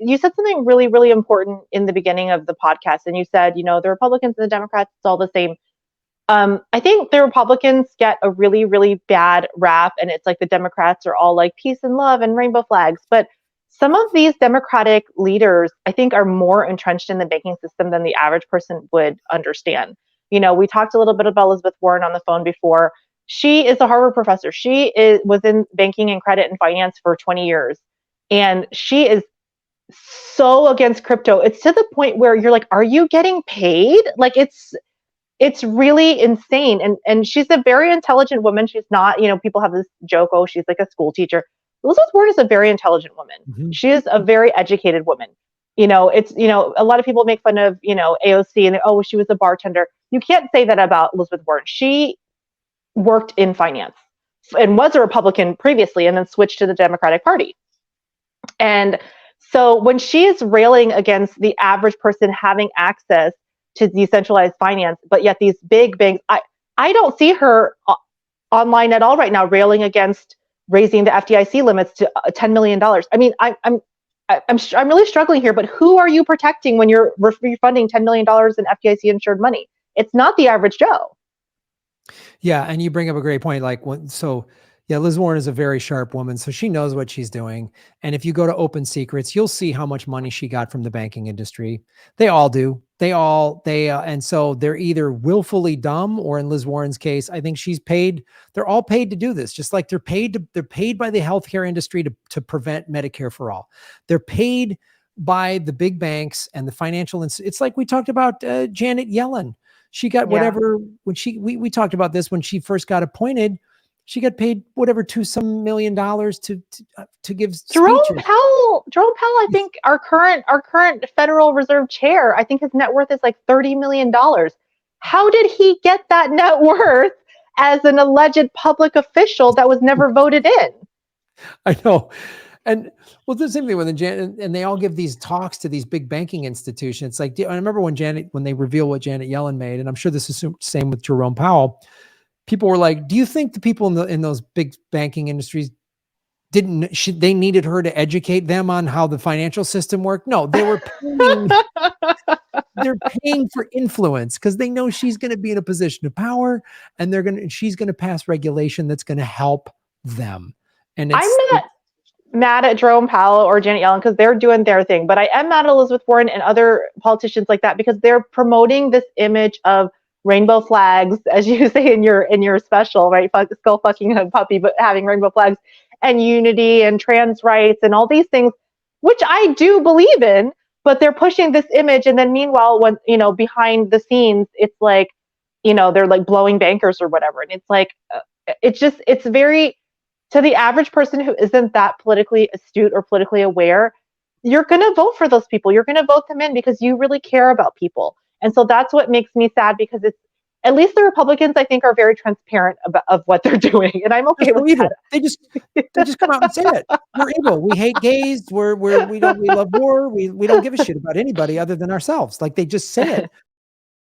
you said something really, really important in the beginning of the podcast. And you said, the Republicans and the Democrats, it's all the same. I think the Republicans get a really, really bad rap, and it's like the Democrats are all like peace and love and rainbow flags. But some of these Democratic leaders, I think, are more entrenched in the banking system than the average person would understand. We talked a little bit about Elizabeth Warren on the phone before. She is a Harvard professor. Was in banking and credit and finance for 20 years. And she is so against crypto. It's to the point where you're like, are you getting paid? Like it's really insane. And she's a very intelligent woman. She's not, people have this joke, oh, she's like a school teacher. Elizabeth Warren is a very intelligent woman. Mm-hmm. She is a very educated woman. It's, a lot of people make fun of, AOC and oh, she was a bartender. You can't say that about Elizabeth Warren. She worked in finance and was a Republican previously and then switched to the Democratic Party. And so when she is railing against the average person having access to decentralized finance, but yet these big banks, I don't see her online at all right now railing against raising the FDIC limits to $10 million. I mean, I'm really struggling here, but who are you protecting when you're refunding $10 million in FDIC insured money? It's not the average Joe. Yeah. And you bring up a great point. Liz Warren is a very sharp woman, so she knows what she's doing. And if you go to Open Secrets, you'll see how much money she got from the banking industry. They all do. And so they're either willfully dumb, or in Liz Warren's case, I think she's paid. They're all paid to do this, just like they're paid by the healthcare industry to prevent Medicare for all. They're paid by the big banks and the financial. It's like we talked about Janet Yellen. She got whatever when we talked about this when she first got appointed. She got paid whatever $2 million to give Jerome speeches. Powell, I think our current Federal Reserve chair, I think his net worth is like $30 million. How did he get that net worth as an alleged public official that was never voted in? I know. And well, the same thing with Janet, and they all give these talks to these big banking institutions. It's like, I remember when they revealed what Janet Yellen made, and I'm sure this is the same with Jerome Powell. People were like, do you think the people in those big banking industries they needed her to educate them on how the financial system worked? No, they were they're paying for influence because they know she's going to be in a position of power, and she's going to pass regulation that's going to help them. And I'm not mad at Jerome Powell or Janet Yellen because they're doing their thing, but I am mad at Elizabeth Warren and other politicians like that because they're promoting this image of rainbow flags, as you say in your special, right? Skull fucking a puppy, but having rainbow flags and unity and trans rights and all these things, which I do believe in, but they're pushing this image. And then meanwhile, when, behind the scenes, it's like, they're like blowing bankers or whatever. And it's like, it's very, to the average person who isn't that politically astute or politically aware, you're going to vote for those people. You're going to vote them in because you really care about people. And so that's what makes me sad because it's, at least the Republicans, I think, are very transparent of what they're doing. And I'm okay with that. They just come out and say it. We're evil. We hate gays. We love war. We don't give a shit about anybody other than ourselves. Like they just say it.